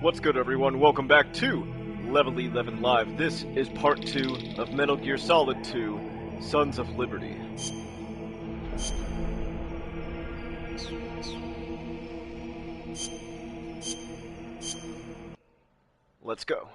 What's good, everyone? Welcome back to Level 11 Live. This is part 2 of Metal Gear Solid 2, Sons of Liberty. Let's go.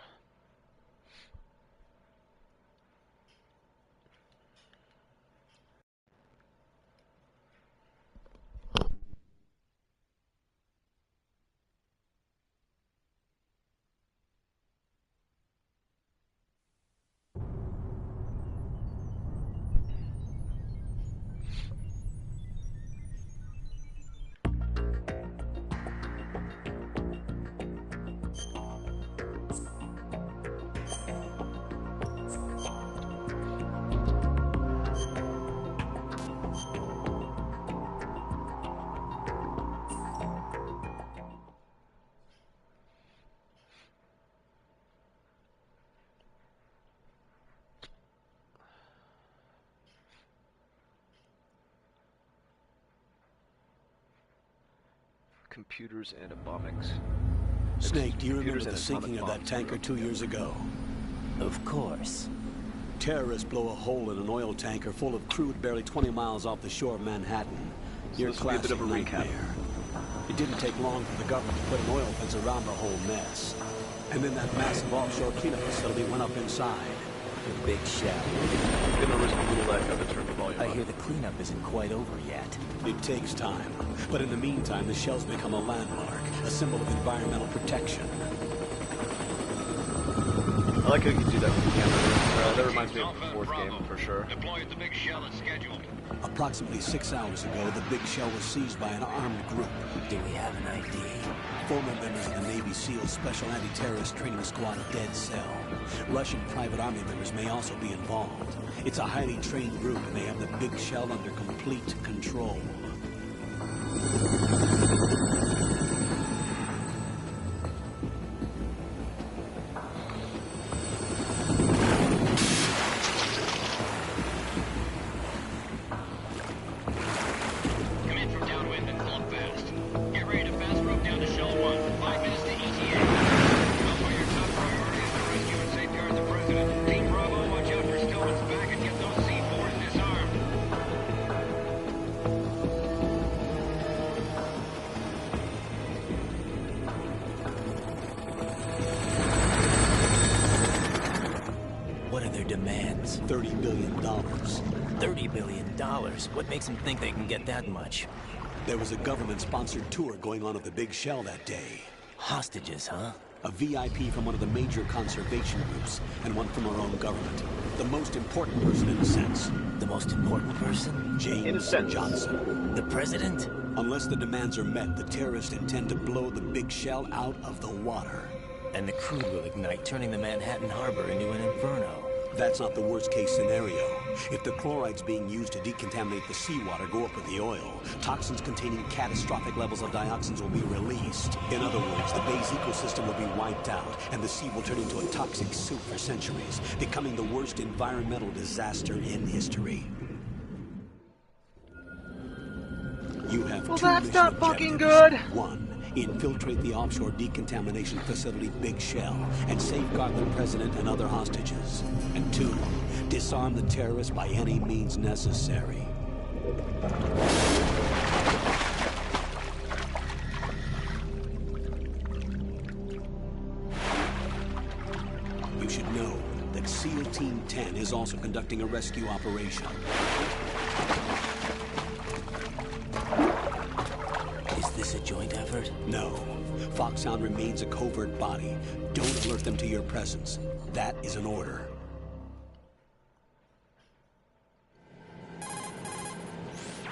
Computers and atomics. Snake, do you remember the sinking of that tanker 2 years ago? Of course. Terrorists blow a hole in an oil tanker full of crude barely 20 miles off the shore of Manhattan. Your classic nightmare. It didn't take long for the government to put an oil fence around the whole mess. And then that massive offshore cleanup facility went up inside. The big shell. Gonna risk a little echo to turn the volume I up. hear the cleanup isn't quite over yet. It takes time. But in the meantime, the shell's become a landmark, a symbol of environmental protection. I like how you can do that with the camera. That reminds me of the fourth game, for sure. Deploy at the big shell as scheduled. Approximately 6 hours ago, the big shell was seized by an armed group. Do we have an ID? Former members of the Navy SEAL Special Anti-Terrorist Training Squad Dead Cell. Russian private army members may also be involved. It's a highly trained group, and they have the big shell under complete control. Come in from downwind and pull up fast. Get ready to fast rope down to shell 1. 5 minutes to ETA. How far your top priority is to rescue and safeguard the president. Team Bravo, watch out for Stillman's back and get those C4s disarmed. What are their demands? $30 billion. $30 billion. What makes them think they can get that much? There was a government-sponsored tour going on of the big shell that day. Hostages, huh? A VIP from one of the major conservation groups, and one from our own government. The most important person in a sense. The most important person? James In a sense. Johnson. The president? Unless the demands are met, the terrorists intend to blow the big shell out of the water. And the crude will ignite, turning the Manhattan harbor into an inferno. That's not the worst-case scenario. If the chlorides being used to decontaminate the seawater go up with the oil, toxins containing catastrophic levels of dioxins will be released. In other words, the bay's ecosystem will be wiped out, and the sea will turn into a toxic soup for centuries, becoming the worst environmental disaster in history. You have Well, two that's mission not fucking objectives. good. 1. Infiltrate the offshore decontamination facility Big Shell and safeguard the president and other hostages. And 2. Disarm the terrorists by any means necessary. You should know that SEAL Team 10 is also conducting a rescue operation. Is this a joint effort? No. Foxhound remains a covert body. Don't alert them to your presence. That is an order.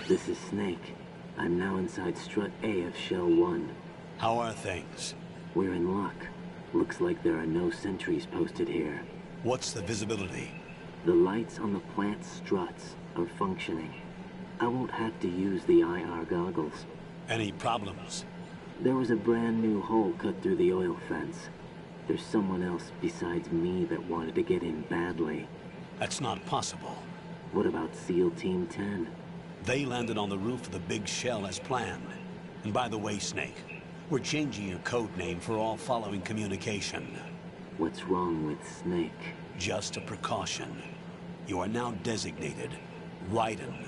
This is Snake. I'm now inside Strut A of Shell 1. How are things? We're in luck. Looks like there are no sentries posted here. What's the visibility? The lights on the plant struts are functioning. I won't have to use the IR goggles. Any problems? There was a brand new hole cut through the oil fence. There's someone else besides me that wanted to get in badly. That's not possible. What about SEAL Team 10? They landed on the roof of the Big Shell as planned. And by the way, Snake, We're changing your code name for all following communication. What's wrong with Snake? Just a precaution. You are now designated Raiden.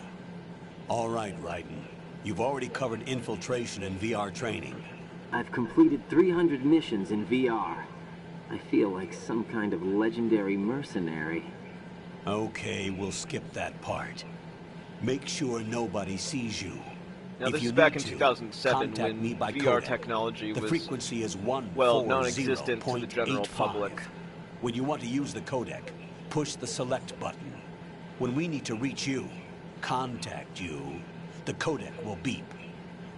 All right, Raiden. You've already covered infiltration and VR training. I've completed 300 missions in VR. I feel like some kind of legendary mercenary. Okay, we'll skip that part. Make sure nobody sees you. Now, If this you is back need in to, 2007 contact when me by VR codec. technology The was, frequency is 140.85. well, non-existent to the general public. When you want to use the codec, push the select button. When we need to reach you, contact you, the codec will beep.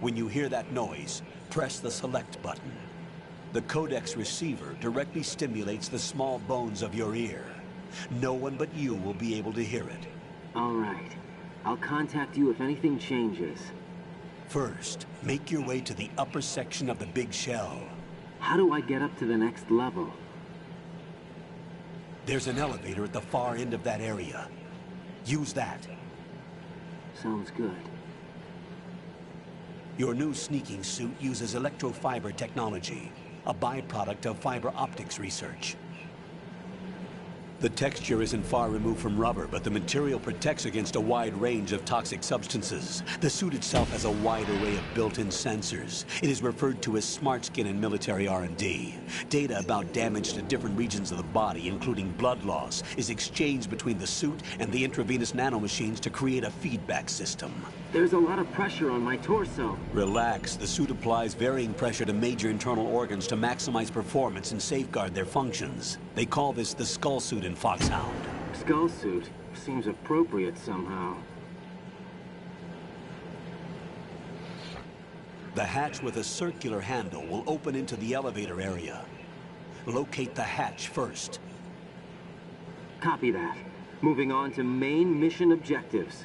When you hear that noise, press the select button. The codec's receiver directly stimulates the small bones of your ear. No one but you will be able to hear it. All right. I'll contact you if anything changes. First, make your way to the upper section of the big shell. How do I get up to the next level? There's an elevator at the far end of that area. Use that. Sounds good. Your new sneaking suit uses electrofiber technology, a byproduct of fiber optics research. The texture isn't far removed from rubber, but the material protects against a wide range of toxic substances. The suit itself has a wide array of built-in sensors. It is referred to as smart skin in military R&D. Data about damage to different regions of the body, including blood loss, is exchanged between the suit and the intravenous nanomachines to create a feedback system. There's a lot of pressure on my torso. Relax. The suit applies varying pressure to major internal organs to maximize performance and safeguard their functions. They call this the skull suit in Foxhound. Skull suit seems appropriate somehow. The hatch with a circular handle will open into the elevator area. Locate the hatch first. Copy that. Moving on to main mission objectives.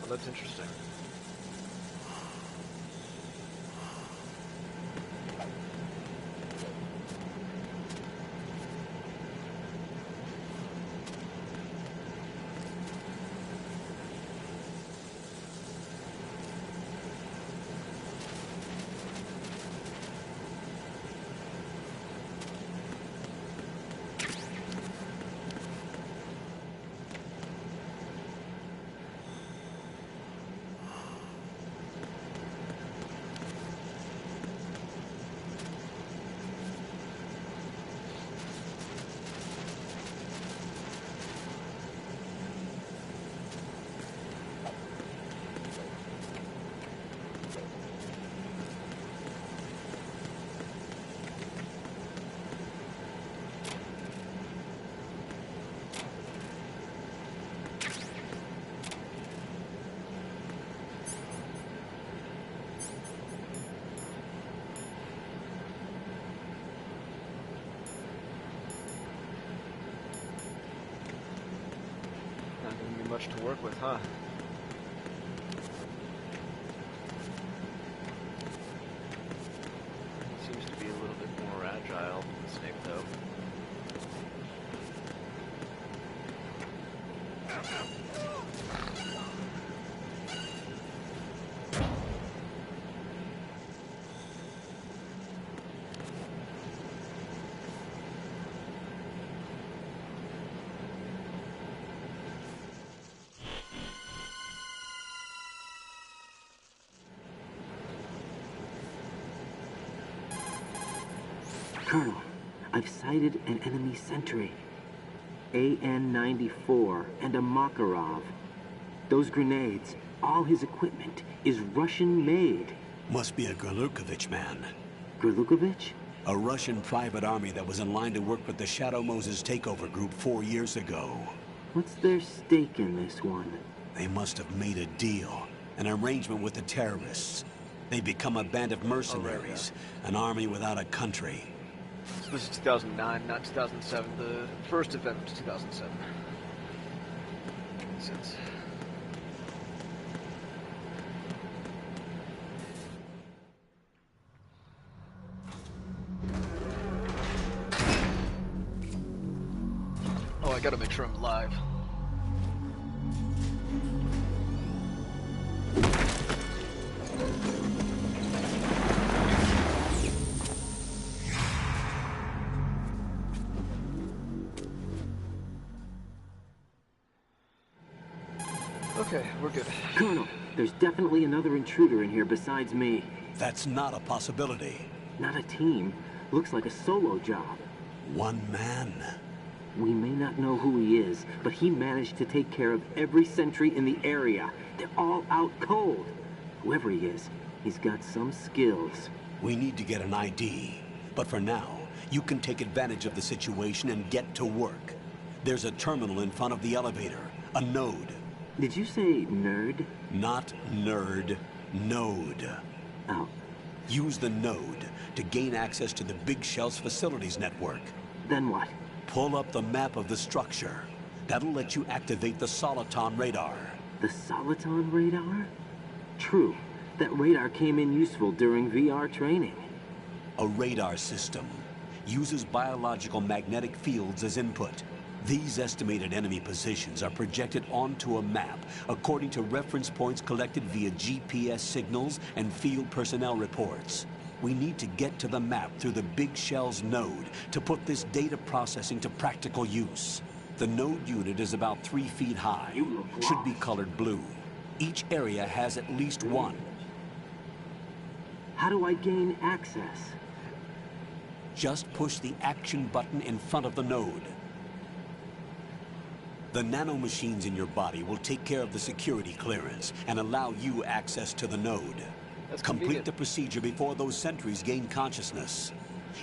That's interesting. Much to work with, huh? Seems to be a little bit more agile than Snake, though. Colonel, I've sighted an enemy sentry. AN-94 and a Makarov. Those grenades, all his equipment, is Russian-made. Must be a Gorlukovich man. Gorlukovich? A Russian private army that was in line to work with the Shadow Moses takeover group 4 years ago. What's their stake in this one? They must have made a deal, an arrangement with the terrorists. They become a band of mercenaries, an army without a country. So this is 2009, not 2007. The first event was 2007. Makes sense. I gotta make sure I'm live. Okay, we're good. Colonel, there's definitely another intruder in here besides me. That's not a possibility. Not a team. Looks like a solo job. One man. We may not know who he is, but he managed to take care of every sentry in the area. They're all out cold. Whoever he is, he's got some skills. We need to get an ID. But for now, you can take advantage of the situation and get to work. There's a terminal in front of the elevator. A node. Did you say nerd? Not nerd. Node. Oh. Use the node to gain access to the Big Shell's facilities network. Then what? Pull up the map of the structure. That'll let you activate the Soliton radar. The Soliton radar? True. That radar came in useful during VR training. A radar system uses biological magnetic fields as input. These estimated enemy positions are projected onto a map according to reference points collected via GPS signals and field personnel reports. We need to get to the map through the Big Shell's node to put this data processing to practical use. The node unit is about 3 feet high. Should be colored blue. Each area has at least one. How do I gain access? Just push the action button in front of the node. The nanomachines in your body will take care of the security clearance and allow you access to the node. That's Complete convenient. the procedure before those sentries gain consciousness.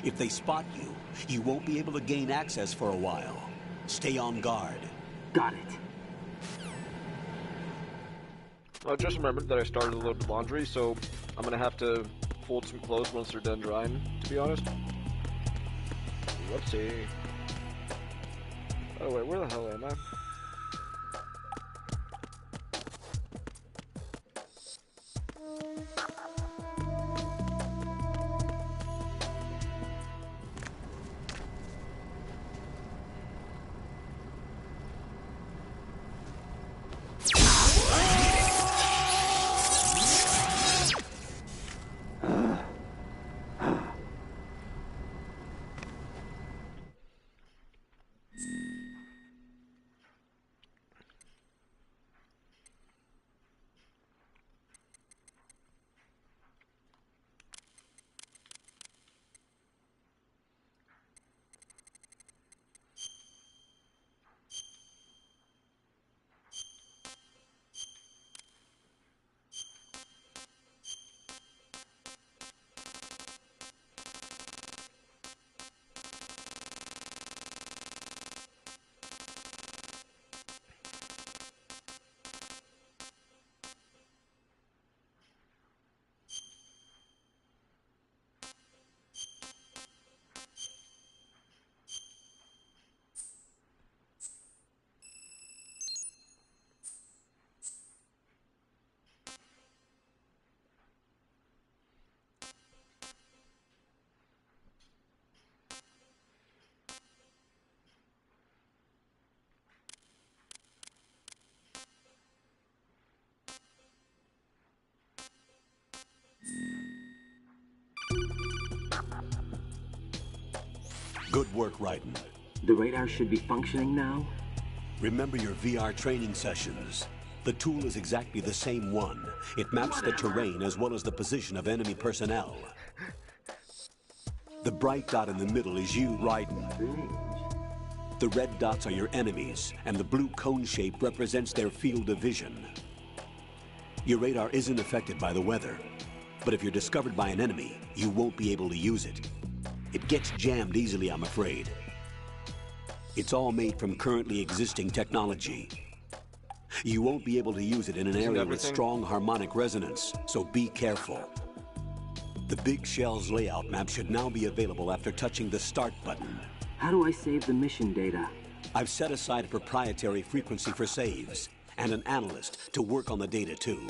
If they spot you, you won't be able to gain access for a while. Stay on guard. Got it. I just remembered that I started a load of laundry, so I'm gonna have to fold some clothes once they're done drying, to be honest. Whoopsie. Oh wait, where the hell am I? Good work, Raiden. The radar should be functioning now? Remember your VR training sessions. The tool is exactly the same one. It maps the terrain as well as the position of enemy personnel. The bright dot in the middle is you, Raiden. The red dots are your enemies, and the blue cone shape represents their field of vision. Your radar isn't affected by the weather, but if you're discovered by an enemy, you won't be able to use it. It gets jammed easily, I'm afraid. It's all made from currently existing technology. You won't be able to use it in an area with strong harmonic resonance, so be careful. The Big Shell's layout map should now be available after touching the Start button. How do I save the mission data? I've set aside a proprietary frequency for saves, and an analyst to work on the data too.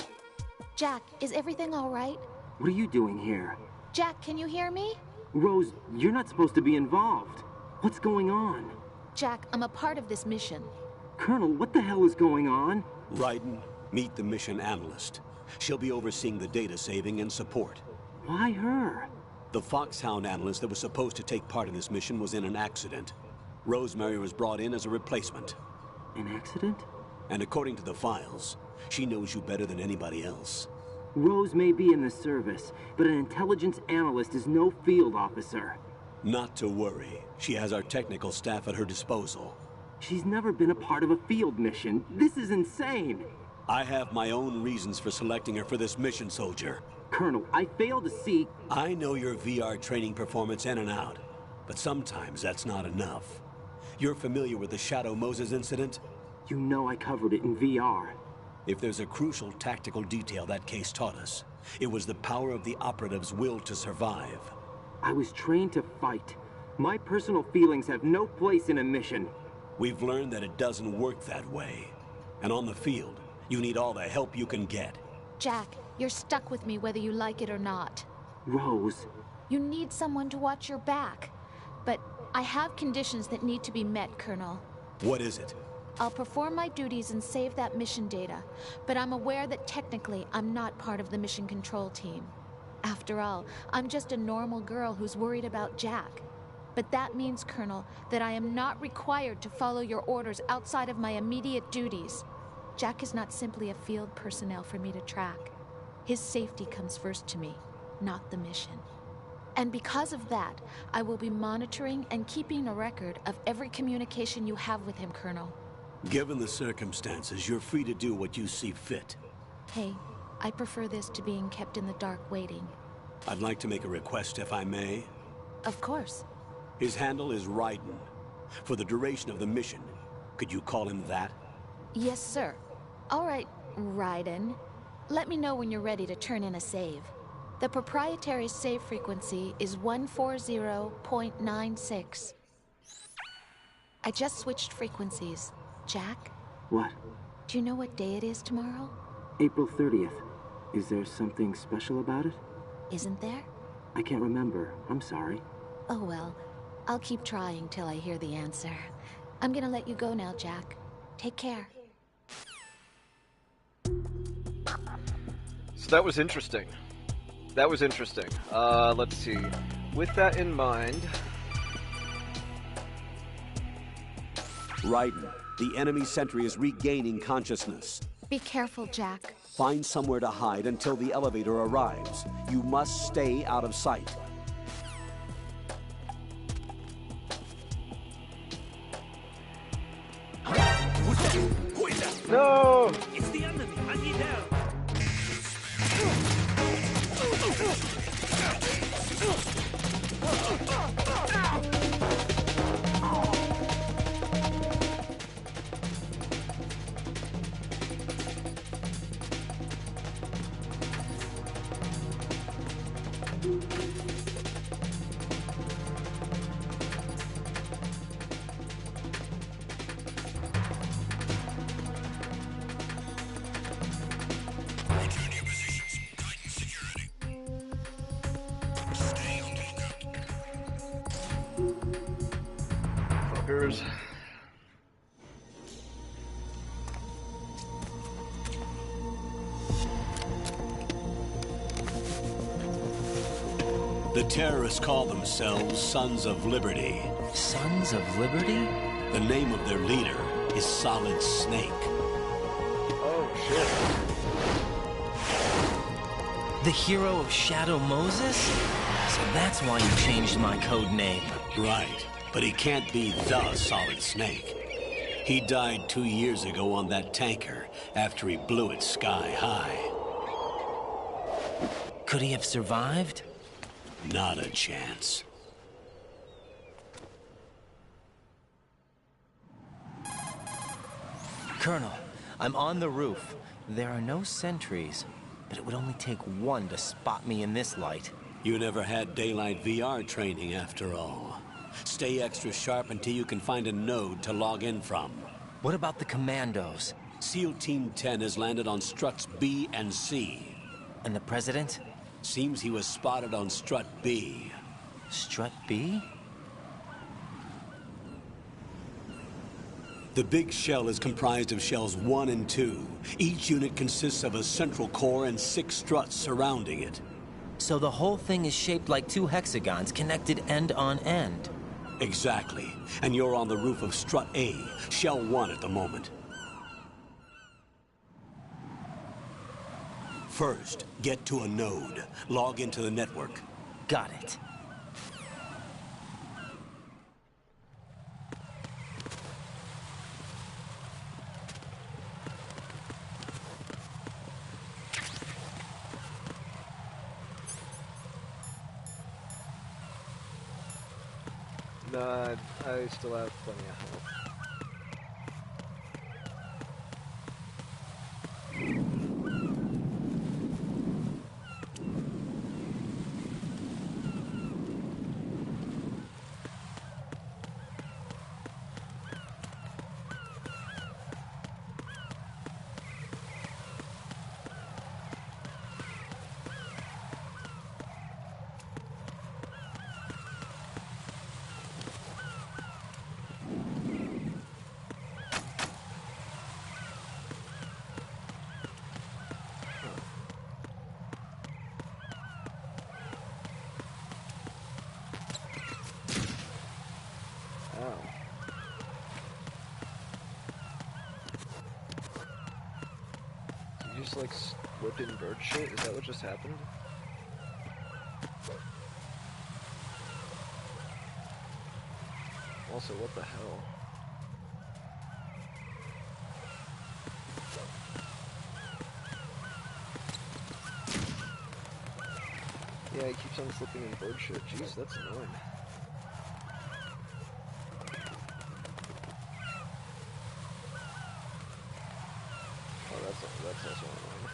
Jack, is everything all right? What are you doing here? Jack, can you hear me? Rose, you're not supposed to be involved. What's going on? Jack, I'm a part of this mission. Colonel, what the hell is going on? Raiden, meet the mission analyst. She'll be overseeing the data saving and support. Why her? The Foxhound analyst that was supposed to take part in this mission was in an accident. Rosemary was brought in as a replacement. An accident? And according to the files, she knows you better than anybody else. Rose may be in the service, but an intelligence analyst is no field officer. Not to worry. She has our technical staff at her disposal. She's never been a part of a field mission. This is insane. I have my own reasons for selecting her for this mission, soldier. Colonel, I fail to see... I know your VR training performance in and out, but sometimes that's not enough. You're familiar with the Shadow Moses incident? You know I covered it in VR. If there's a crucial tactical detail that case taught us, it was the power of the operative's will to survive. I was trained to fight. My personal feelings have no place in a mission. We've learned that it doesn't work that way. And on the field, you need all the help you can get. Jack, you're stuck with me whether you like it or not. Rose. You need someone to watch your back. But I have conditions that need to be met, Colonel. What is it? I'll perform my duties and save that mission data, but I'm aware that technically I'm not part of the mission control team. After all, I'm just a normal girl who's worried about Jack. But that means, Colonel, that I am not required to follow your orders outside of my immediate duties. Jack is not simply a field personnel for me to track. His safety comes first to me, not the mission. And because of that, I will be monitoring and keeping a record of every communication you have with him, Colonel. Given the circumstances, you're free to do what you see fit. Hey, I prefer this to being kept in the dark waiting. I'd like to make a request, if I may. Of course. His handle is Raiden. For the duration of the mission, could you call him that? Yes, sir. All right, Raiden. Let me know when you're ready to turn in a save. The proprietary save frequency is 140.96. I just switched frequencies. Jack? What? Do you know what day it is tomorrow? April 30th. Is there something special about it? Isn't there? I can't remember. I'm sorry. Oh well. I'll keep trying till I hear the answer. I'm gonna let you go now, Jack. Take care. So that was interesting. That was interesting. Let's see. With that in mind... Raiden, the enemy sentry is regaining consciousness. Be careful, Jack. Find somewhere to hide until the elevator arrives. You must stay out of sight. No! It's the enemy! Hunt you down! Fuckers. The terrorists call themselves Sons of Liberty. Sons of Liberty? The name of their leader is Solid Snake. Oh, shit. The hero of Shadow Moses? So that's why you changed my code name. Right, but he can't be the Solid Snake. He died 2 years ago on that tanker after he blew it sky high. Could he have survived? Not a chance. Colonel, I'm on the roof. There are no sentries, but it would only take one to spot me in this light. You never had daylight VR training after all. Stay extra sharp until you can find a node to log in from. What about the commandos? SEAL Team 10 has landed on struts B and C. And the president? Seems he was spotted on strut B. Strut B? The big shell is comprised of shells 1 and 2. Each unit consists of a central core and 6 struts surrounding it. So the whole thing is shaped like 2 hexagons connected end on end. Exactly. And you're on the roof of strut A, shell 1 at the moment. First, get to a node. Log into the network. Got it. Nah, I still have plenty of health. Just like whipping bird shit? Is that what just happened? Also, what the hell? Yeah, he keeps on slipping in bird shit. Jeez, that's annoying. Oh, that's also annoying.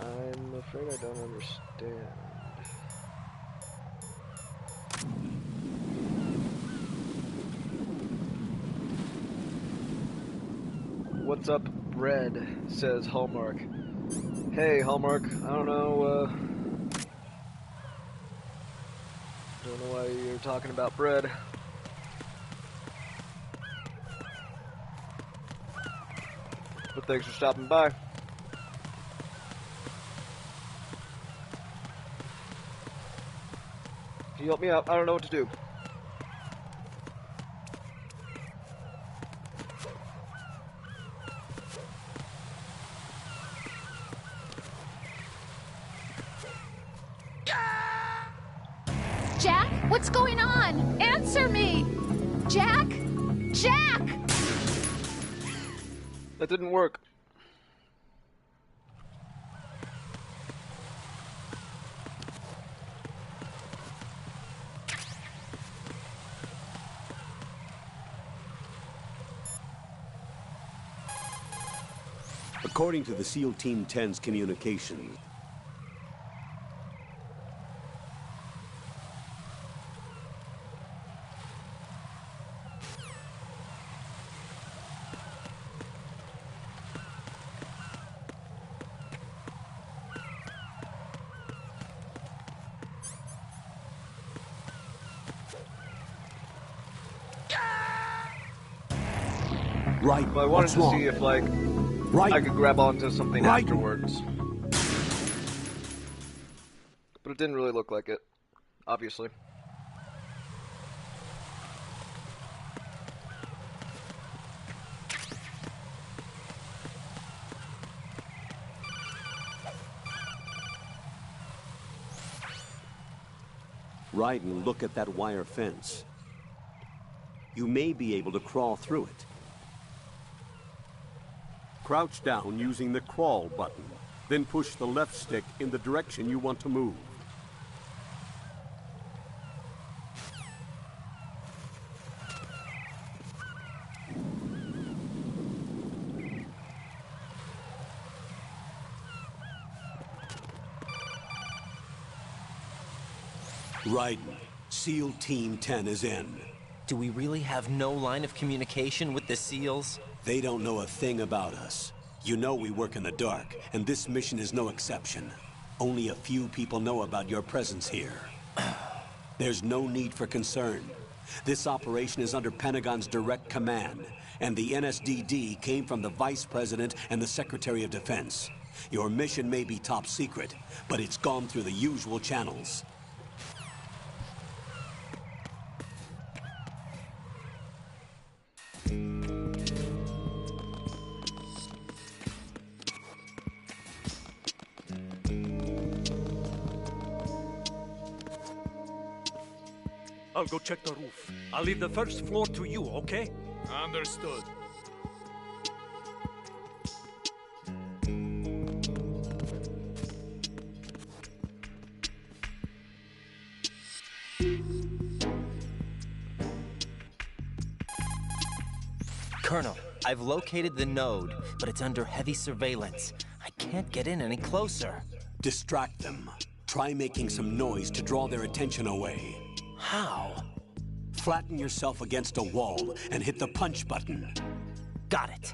I'm afraid I don't understand. What's up, Red? Says Hallmark. Hey, Hallmark. I don't know why you're talking about bread. But thanks for stopping by. Can you help me out? I don't know what to do. Jack, what's going on? Answer me! Jack? Jack! That didn't work. According to the SEAL Team 10's communication, right, But I wanted what's to wrong? see if, like, Right. I could grab onto something Right. afterwards. But it didn't really look like it, obviously. Right, and look at that wire fence. You may be able to crawl through it. Crouch down using the crawl button. Then push the left stick in the direction you want to move. Raiden, SEAL Team 10 is in. Do we really have no line of communication with the SEALs? They don't know a thing about us. You know we work in the dark, and this mission is no exception. Only a few people know about your presence here. There's no need for concern. This operation is under Pentagon's direct command, and the NSDD came from the Vice President and the Secretary of Defense. Your mission may be top secret, but it's gone through the usual channels. I'll go check the roof. I'll leave the first floor to you, okay? Understood. Colonel, I've located the node, but it's under heavy surveillance. I can't get in any closer. Distract them. Try making some noise to draw their attention away. How? Flatten yourself against a wall and hit the punch button. Got it.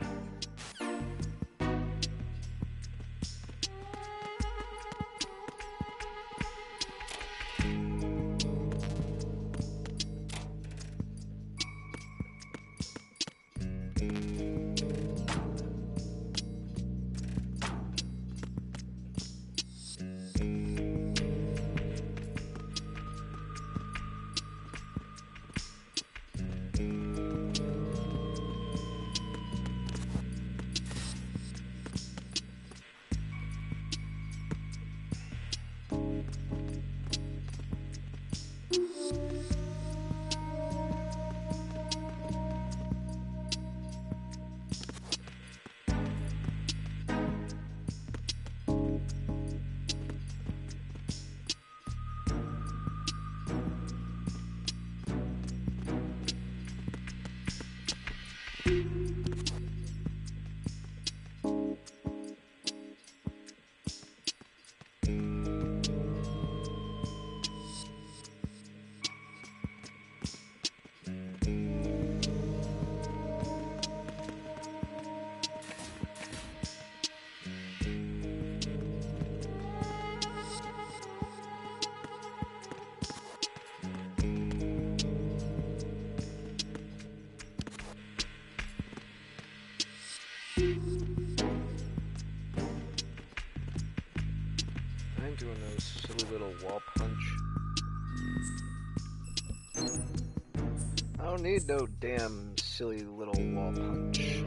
I'm doing a silly little wall punch. I don't need no damn silly little wall punch.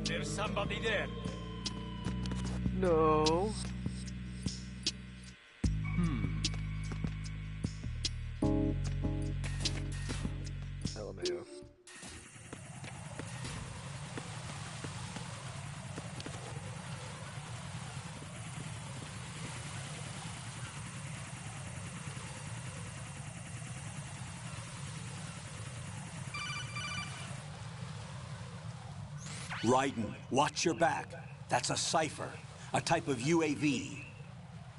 There's somebody there. No. LMAO. Raiden, watch your back. That's a cipher, a type of UAV.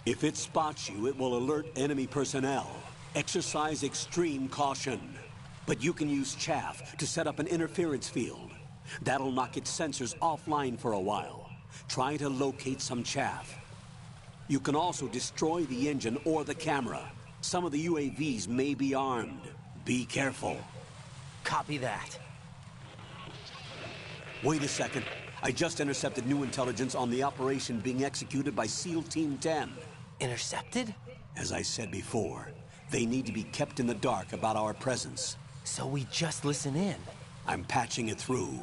If it spots you, it will alert enemy personnel. Exercise extreme caution. But you can use chaff to set up an interference field. That'll knock its sensors offline for a while. Try to locate some chaff. You can also destroy the engine or the camera. Some of the UAVs may be armed. Be careful. Copy that. Wait a second. I just intercepted new intelligence on the operation being executed by SEAL Team 10. Intercepted? As I said before, they need to be kept in the dark about our presence. So we just listen in. I'm patching it through.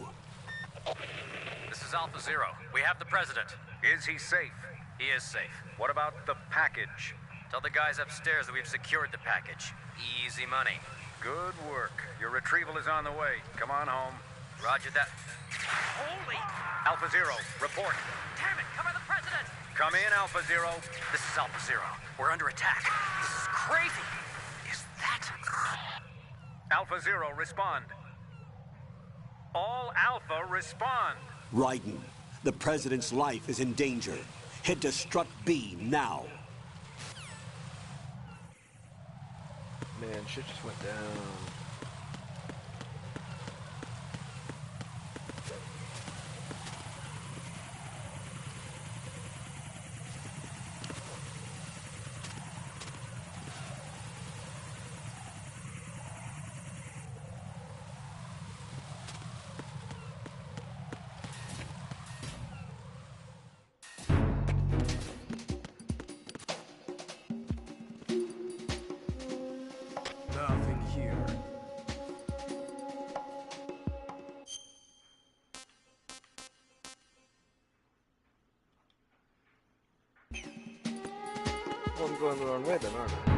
This is Alpha Zero. We have the president. Is he safe? He is safe. What about the package? Tell the guys upstairs that we've secured the package. Easy money. Good work. Your retrieval is on the way. Come on home. Roger that. Holy! Alpha Zero, report. Damn it! Cover the president! Come in, Alpha Zero. This is Alpha Zero. We're under attack. This is crazy. Is that... Alpha Zero, respond. All Alpha, respond. Raiden, the President's life is in danger. Head to Strut B now. Man, shit just went down. Nothing here. Well, I'm going the wrong way then, aren't I?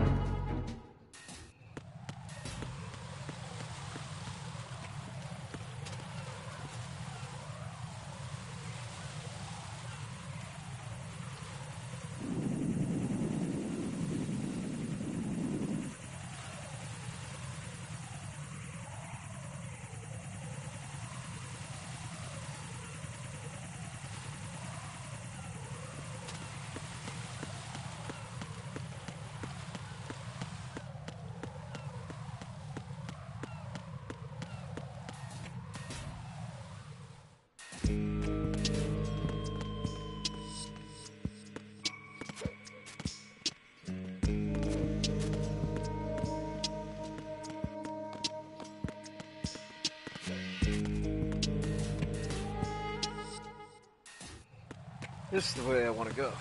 This is the way I want to go.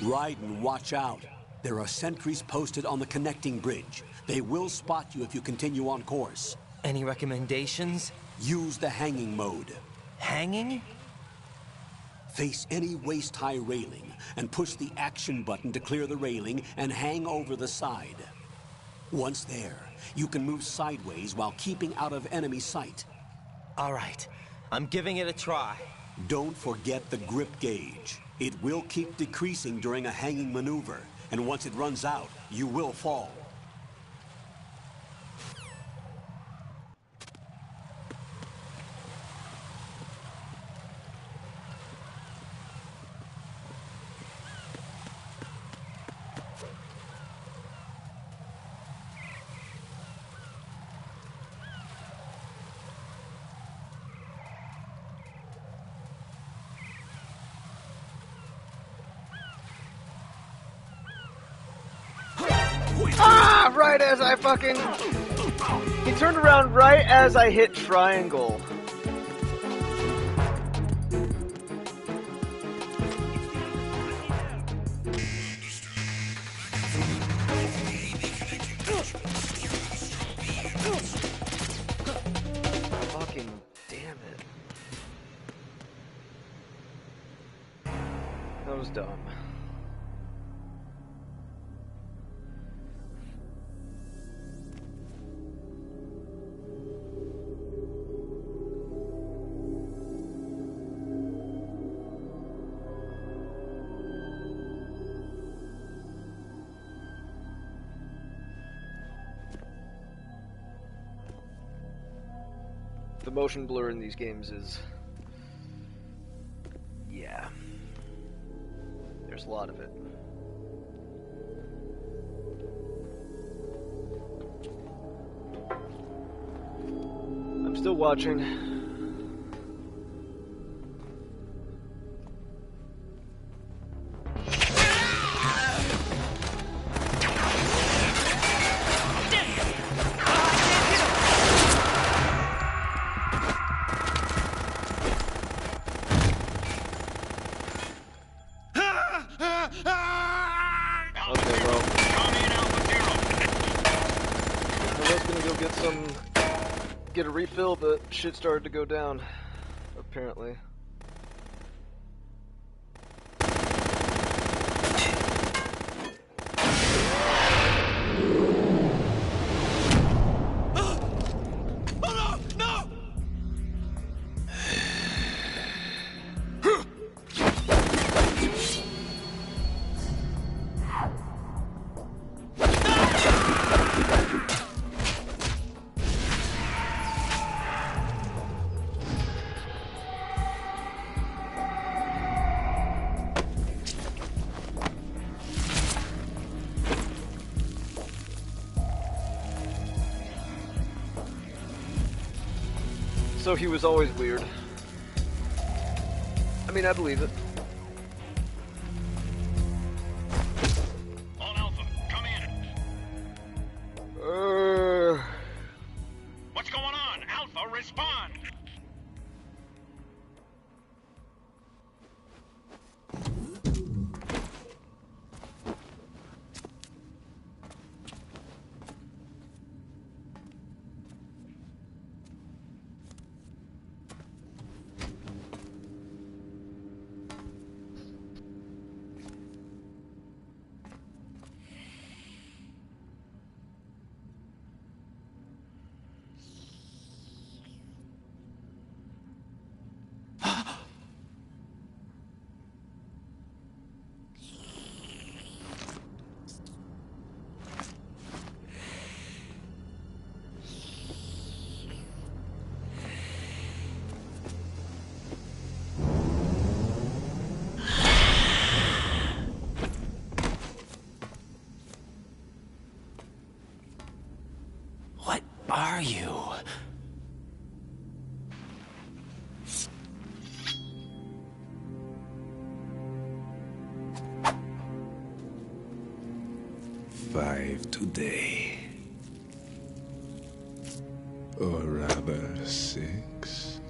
Raiden, watch out. There are sentries posted on the connecting bridge. They will spot you if you continue on course. Any recommendations? Use the hanging mode. Hanging? Face any waist-high railing and push the action button to clear the railing and hang over the side. Once there, you can move sideways while keeping out of enemy sight. All right, I'm giving it a try. Don't forget the grip gauge. It will keep decreasing during a hanging maneuver, and once it runs out, you will fall. Ah! Right as I fucking... He turned around right as I hit triangle. Fucking damn it. That was dumb. The motion blur in these games is... yeah. There's a lot of it. I'm still watching. get a refill, but shit started to go down, apparently. So he was always weird. I mean, I believe it. All Alpha, come in. What's going on? Alpha, respond. What are you? Five today. Or rather, 6.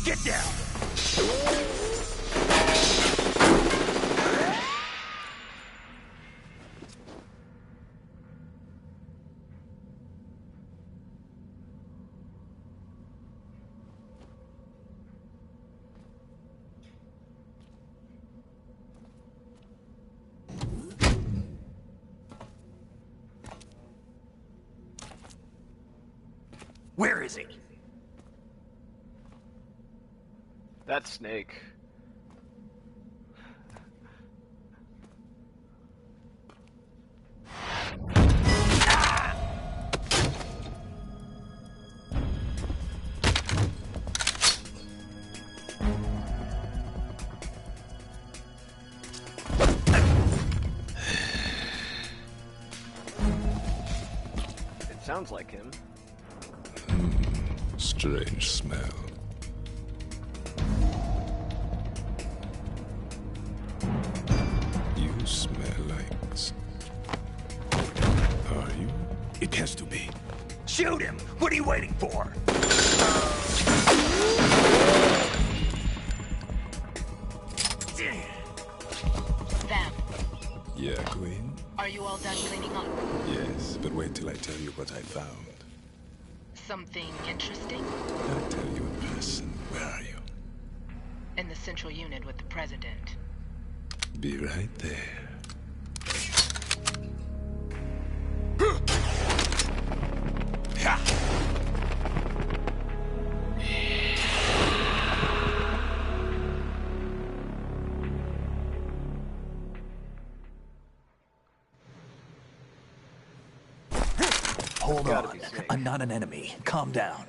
Get down! Where is he? That snake. It sounds like him. Strange smell. You smell like... Are you? It has to be. Shoot him! What are you waiting for? Vamp, Yeah, Queen? are you all done cleaning up? Yes, but wait till I tell you what I found. Something interesting? I'll tell you in person. Where are you? In the central unit with the president. Be right there. Hold on. I'm not an enemy. Calm down.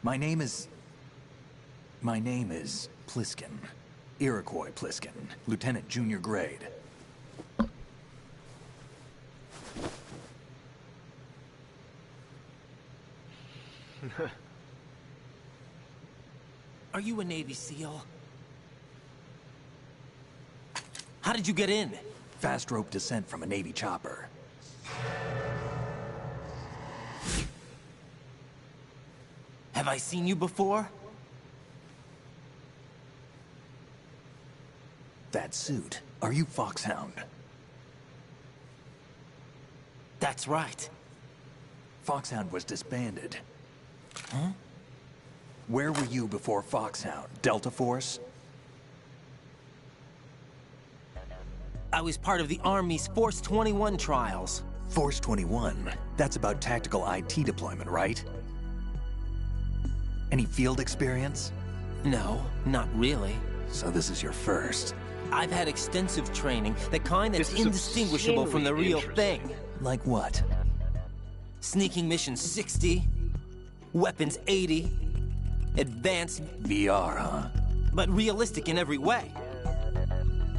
My name is Pliskin. Iroquois Pliskin. Lieutenant Junior grade. Are you a Navy SEAL? How did you get in? Fast rope descent from a Navy chopper. Have I seen you before? That suit. Are you Foxhound? That's right. Foxhound was disbanded. Huh? Where were you before Foxhound? Delta Force? I was part of the Army's Force 21 trials. Force 21? That's about tactical IT deployment, right? Any field experience? No, not really. So this is your first. I've had extensive training, the kind that's indistinguishable from the real thing. Like what? Sneaking mission 60, weapons 80, advanced... VR, huh? But realistic in every way.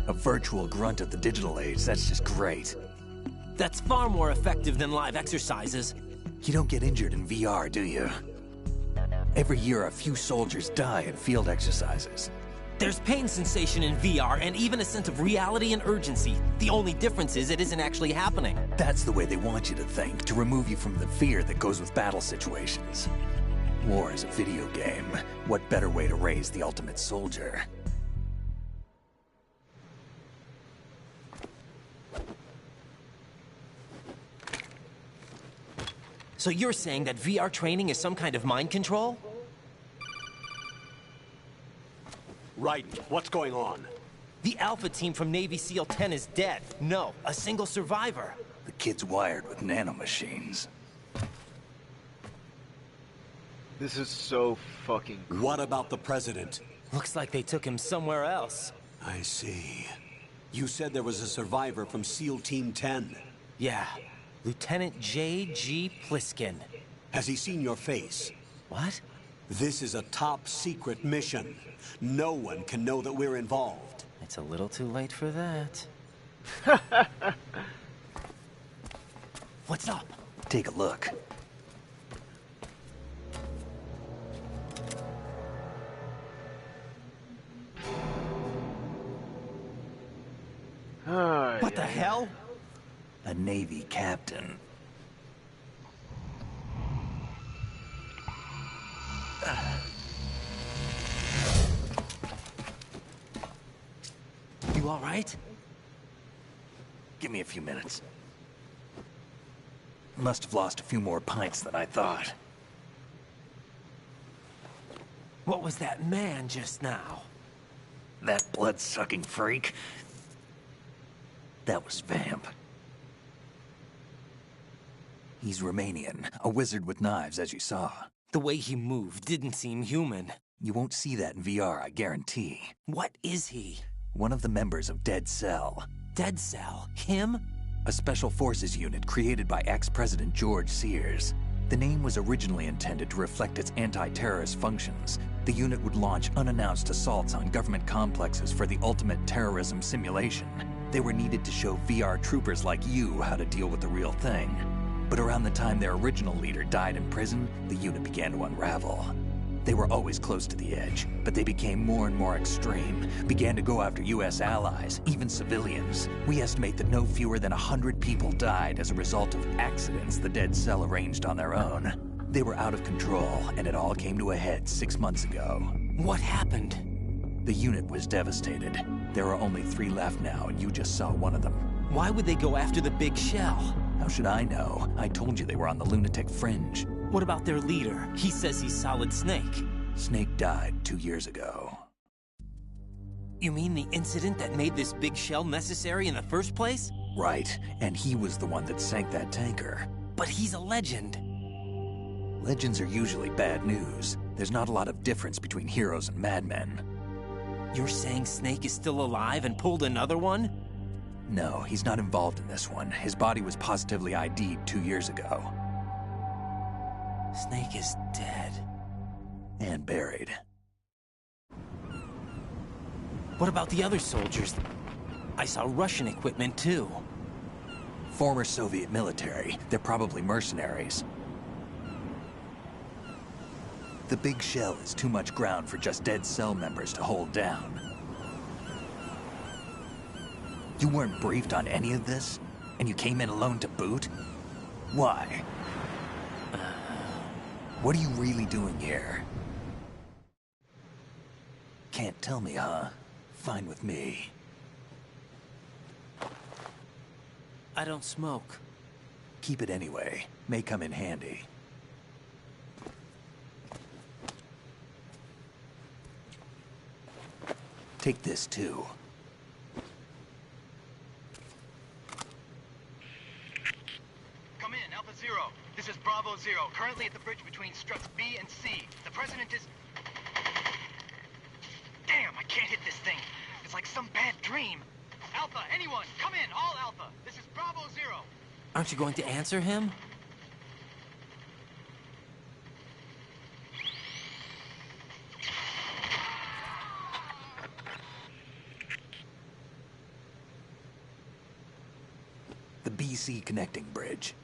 A virtual grunt of the digital age, that's just great. That's far more effective than live exercises. You don't get injured in VR, do you? Every year, a few soldiers die in field exercises. There's pain sensation in VR, and even a sense of reality and urgency. The only difference is it isn't actually happening. That's the way they want you to think, to remove you from the fear that goes with battle situations. War is a video game. What better way to raise the ultimate soldier? So you're saying that VR training is some kind of mind control? Right. What's going on? The Alpha team from Navy SEAL 10 is dead. No, a single survivor. The kid's wired with nanomachines. This is so fucking cool. What about the president? Looks like they took him somewhere else. I see. You said there was a survivor from SEAL Team 10. Yeah. Lieutenant J.G. Pliskin. Has he seen your face? What? This is a top secret mission. No one can know that we're involved. It's a little too late for that. What's up? Take a look. What the hell? A Navy captain. You all right? Give me a few minutes. Must have lost a few more pints than I thought. What was that man just now? That blood-sucking freak? That was Vamp. He's Romanian, a wizard with knives, as you saw. The way he moved didn't seem human. You won't see that in VR, I guarantee. What is he? One of the members of Dead Cell. Dead Cell? Him? A special forces unit created by ex-President George Sears. The name was originally intended to reflect its anti-terrorist functions. The unit would launch unannounced assaults on government complexes for the ultimate terrorism simulation. They were needed to show VR troopers like you how to deal with the real thing. But around the time their original leader died in prison, the unit began to unravel. They were always close to the edge, but they became more and more extreme, began to go after U.S. allies, even civilians. We estimate that no fewer than 100 people died as a result of accidents the Dead Cell arranged on their own. They were out of control, and it all came to a head 6 months ago. What happened? The unit was devastated. There are only 3 left now, and you just saw one of them. Why would they go after the big shell? How should I know? I told you they were on the lunatic fringe. What about their leader? He says he's Solid Snake. Snake died 2 years ago. You mean the incident that made this big shell necessary in the first place? Right, and he was the one that sank that tanker. But he's a legend. Legends are usually bad news. There's not a lot of difference between heroes and madmen. You're saying Snake is still alive and pulled another one? No, he's not involved in this one. His body was positively ID'd 2 years ago. Snake is dead. And buried. What about the other soldiers? I saw Russian equipment too. Former Soviet military. They're probably mercenaries. The big shell is too much ground for just Dead Cell members to hold down. You weren't briefed on any of this? And you came in alone to boot? Why? What are you really doing here? Can't tell me, huh? Fine with me. I don't smoke. Keep it anyway. May come in handy. Take this too. Come in, Alpha Zero. This is Bravo Zero, currently at the bridge between struts B and C. The President is... Damn, I can't hit this thing. It's like some bad dream. Alpha, anyone, come in, all Alpha. This is Bravo Zero. Aren't you going to answer him? The BC connecting bridge.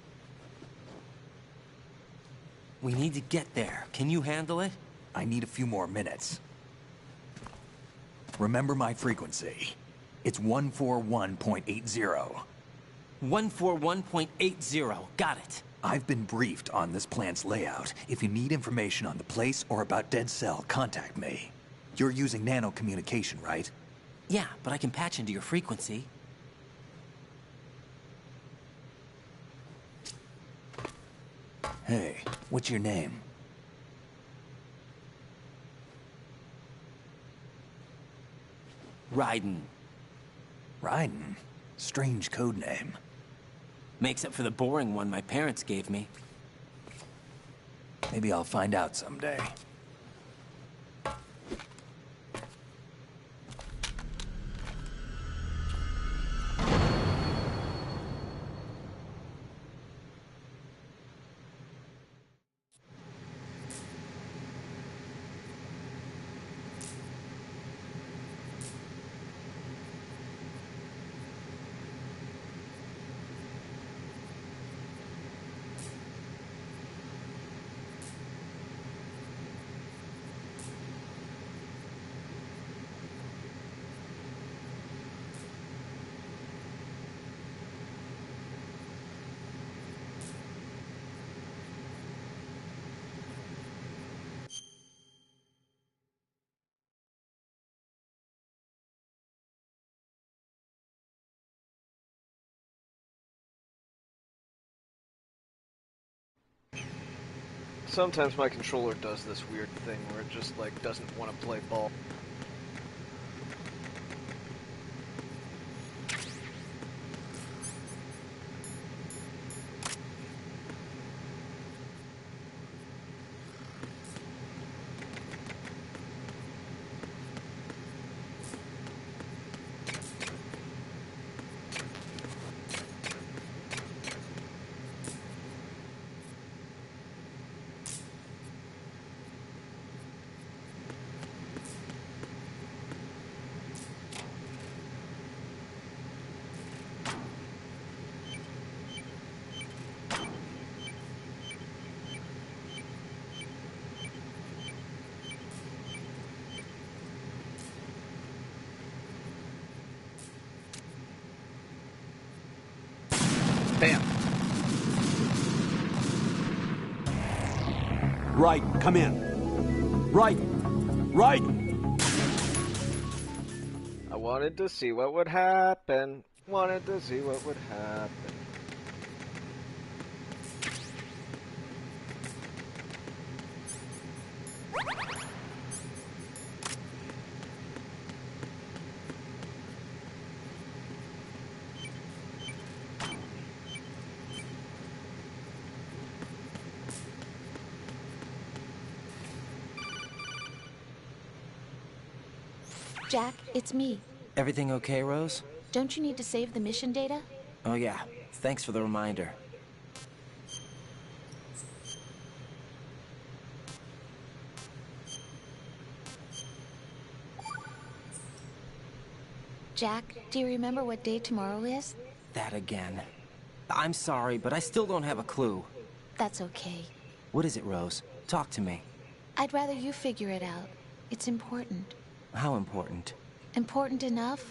We need to get there. Can you handle it? I need a few more minutes. Remember my frequency. It's 141.80. 141.80. Got it. I've been briefed on this plant's layout. If you need information on the place or about Dead Cell, contact me. You're using nano communication, right? Yeah, but I can patch into your frequency. Hey, what's your name? Raiden. Raiden? Strange code name. Makes up for the boring one my parents gave me. Maybe I'll find out someday. Sometimes my controller does this weird thing where it just, like, doesn't want to play ball. Bam! Right, come in. Right! Right! I wanted to see what would happen. Wanted to see what would happen. Jack, it's me. Everything okay, Rose? Don't you need to save the mission data? Oh yeah, thanks for the reminder. Jack, do you remember what day tomorrow is? That again. I'm sorry, but I still don't have a clue. That's okay. What is it, Rose? Talk to me. I'd rather you figure it out. It's important. How important? Important enough?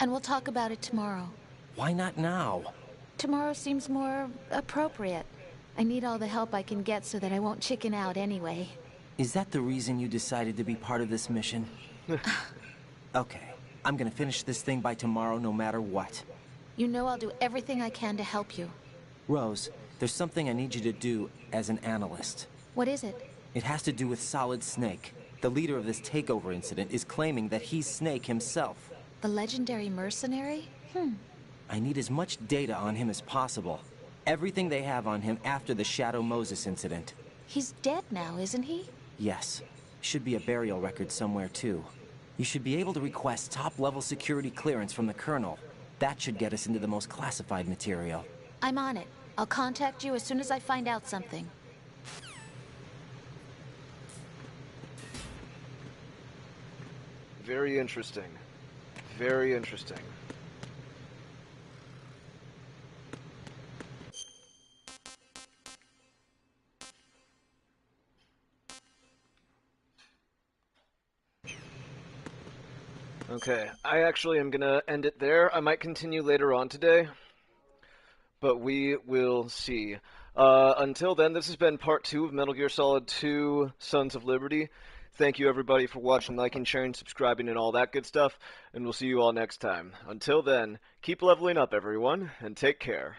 And we'll talk about it tomorrow. Why not now? Tomorrow seems more appropriate. I need all the help I can get so that I won't chicken out anyway. Is that the reason you decided to be part of this mission? Okay, I'm gonna finish this thing by tomorrow no matter what. You know I'll do everything I can to help you. Rose, there's something I need you to do as an analyst. What is it? It has to do with Solid Snake. The leader of this takeover incident is claiming that he's Snake himself. The legendary mercenary? I need as much data on him as possible. Everything they have on him after the Shadow Moses incident. He's dead now, isn't he? Yes. Should be a burial record somewhere, too. You should be able to request top-level security clearance from the Colonel. That should get us into the most classified material. I'm on it. I'll contact you as soon as I find out something. Very interesting. Very interesting. Okay, I actually am gonna end it there. I might continue later on today, but we will see. Until then, this has been part 2 of Metal Gear Solid 2 Sons of Liberty. Thank you everybody for watching, liking, sharing, subscribing, and all that good stuff, and we'll see you all next time. Until then, keep leveling up everyone, and take care.